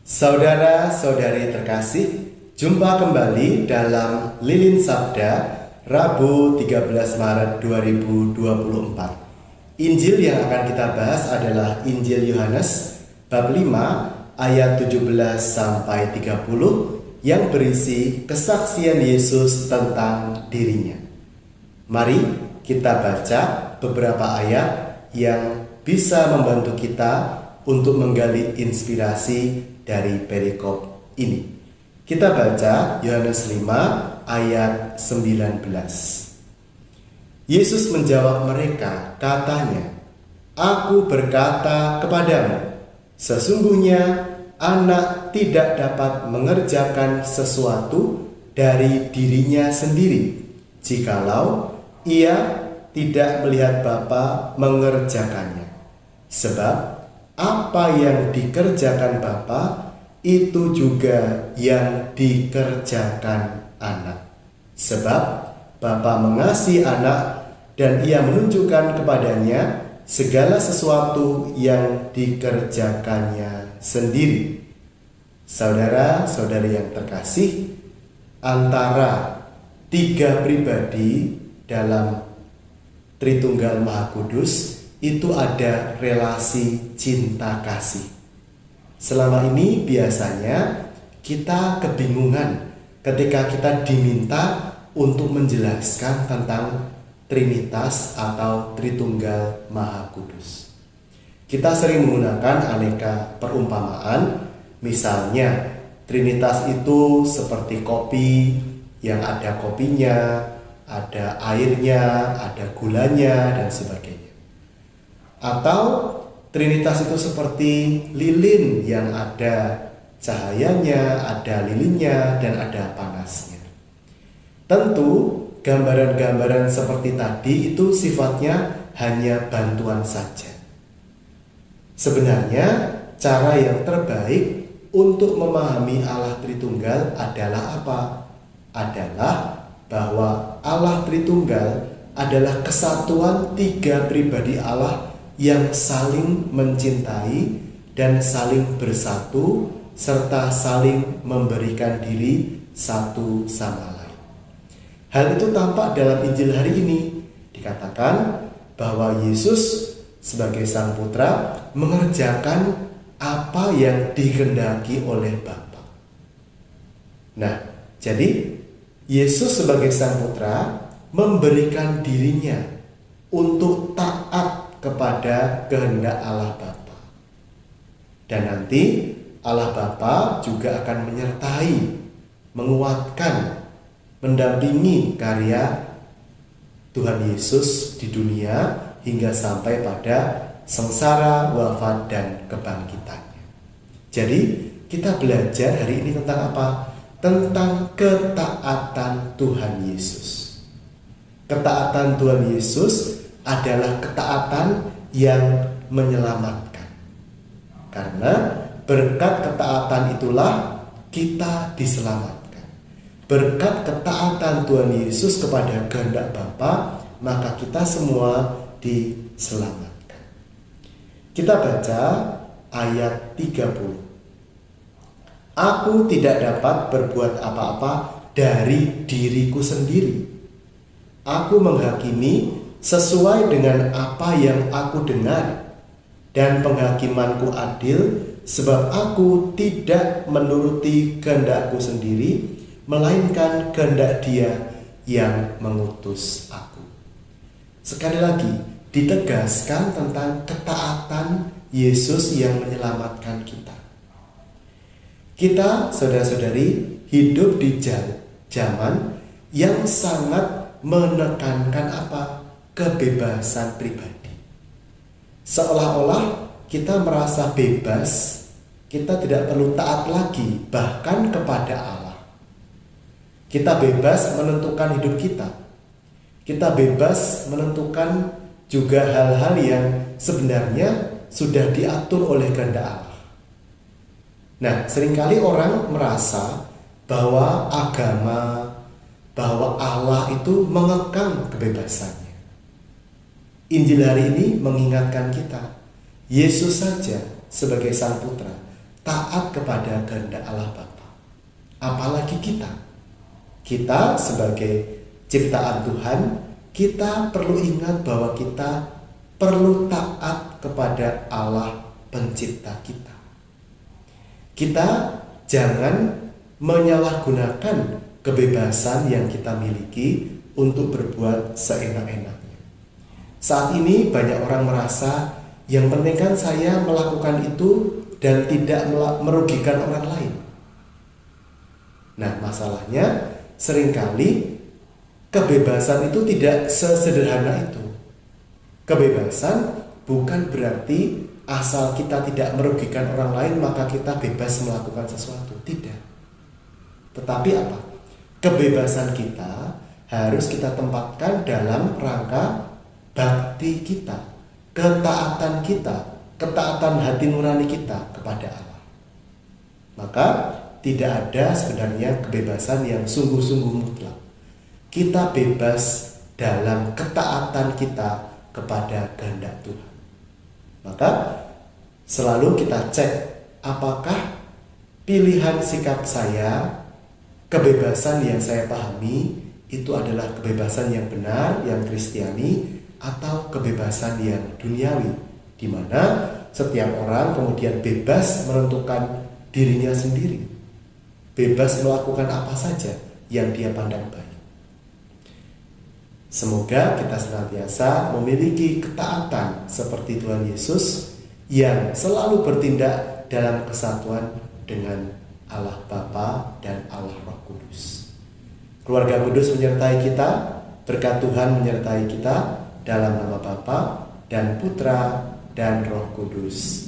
Saudara-saudari terkasih, jumpa kembali dalam Lilin Sabda Rabu 13 Maret 2024. Injil yang akan kita bahas adalah Injil Yohanes bab 5 ayat 17 sampai 30 yang berisi kesaksian Yesus tentang dirinya. Mari kita baca beberapa ayat yang bisa membantu kita untuk menggali inspirasi dari perikop ini. Kita baca Yohanes 5 ayat 19. Yesus menjawab mereka, katanya, "Aku berkata kepadamu, sesungguhnya anak tidak dapat mengerjakan sesuatu dari dirinya sendiri, jikalau ia tidak melihat Bapa mengerjakannya. Sebab apa yang dikerjakan Bapa, itu juga yang dikerjakan anak. Sebab Bapa mengasihi anak dan ia menunjukkan kepadanya segala sesuatu yang dikerjakannya sendiri." Saudara-saudari yang terkasih, antara tiga pribadi dalam Tritunggal Maha Kudus itu ada relasi cinta kasih. Selama ini biasanya kita kebingungan ketika kita diminta untuk menjelaskan tentang Trinitas atau Tritunggal Maha Kudus. Kita sering menggunakan aneka perumpamaan, misalnya Trinitas itu seperti kopi yang ada kopinya, ada airnya, ada gulanya, dan sebagainya. Atau Trinitas itu seperti lilin yang ada cahayanya, ada lilinnya, dan ada panasnya. Tentu gambaran-gambaran seperti tadi itu sifatnya hanya bantuan saja. Sebenarnya cara yang terbaik untuk memahami Allah Tritunggal adalah apa? Adalah bahwa Allah Tritunggal adalah kesatuan tiga pribadi Allah yang saling mencintai dan saling bersatu serta saling memberikan diri satu sama lain. Hal itu tampak dalam Injil hari ini. Dikatakan bahwa Yesus sebagai Sang Putra mengerjakan apa yang dikehendaki oleh Bapa. Nah, jadi Yesus sebagai Sang Putra memberikan dirinya untuk taat kepada kehendak Allah Bapa. Dan nanti Allah Bapa juga akan menyertai, menguatkan, mendampingi karya Tuhan Yesus di dunia hingga sampai pada sengsara, wafat, dan kebangkitannya. Jadi kita belajar hari ini tentang apa? Tentang ketaatan Tuhan Yesus. Ketaatan Tuhan Yesus adalah ketaatan yang menyelamatkan. Karena berkat ketaatan itulah kita diselamatkan. Berkat ketaatan Tuhan Yesus kepada kehendak Bapa, maka kita semua diselamatkan. Kita baca ayat 30. "Aku tidak dapat berbuat apa-apa dari diriku sendiri. Aku menghakimi sesuai dengan apa yang aku dengar, dan penghakimanku adil, sebab aku tidak menuruti kehendakku sendiri, melainkan kehendak Dia yang mengutus aku." Sekali lagi ditegaskan tentang ketaatan Yesus yang menyelamatkan kita. Kita, saudara-saudari, hidup di zaman yang sangat menekankan apa? Kebebasan pribadi. Seolah-olah kita merasa bebas, kita tidak perlu taat lagi bahkan kepada Allah. Kita bebas menentukan hidup kita. Kita bebas menentukan juga hal-hal yang sebenarnya sudah diatur oleh kehendak Allah. Nah, seringkali orang merasa bahwa agama, bahwa Allah itu mengekang kebebasannya. Injil hari ini mengingatkan kita, Yesus saja sebagai Sang Putra taat kepada kehendak Allah Bapa. Apalagi kita sebagai ciptaan Tuhan, kita perlu ingat bahwa kita perlu taat kepada Allah pencipta kita. Kita jangan menyalahgunakan kebebasan yang kita miliki untuk berbuat seenak-enaknya. Saat ini banyak orang merasa yang penting kan saya melakukan itu dan tidak merugikan orang lain. Nah, masalahnya seringkali kebebasan itu tidak sesederhana itu. Kebebasan bukan berarti asal kita tidak merugikan orang lain maka kita bebas melakukan sesuatu. Tidak. Tetapi apa? Kebebasan kita harus kita tempatkan dalam rangka bakti kita, ketaatan kita, ketaatan hati nurani kita kepada Allah. Maka tidak ada sebenarnya kebebasan yang sungguh-sungguh mutlak. Kita bebas dalam ketaatan kita kepada kehendak Tuhan. Maka selalu kita cek apakah pilihan sikap saya, kebebasan yang saya pahami itu adalah kebebasan yang benar, yang Kristiani, atau kebebasan yang duniawi, di mana setiap orang kemudian bebas menentukan dirinya sendiri, bebas melakukan apa saja yang dia pandang baik. Semoga kita senantiasa memiliki ketaatan seperti Tuhan Yesus yang selalu bertindak dalam kesatuan dengan Allah Bapa dan Allah Roh Kudus. Keluarga kudus menyertai kita, berkat Tuhan menyertai kita dalam nama Bapa dan Putra dan Roh Kudus.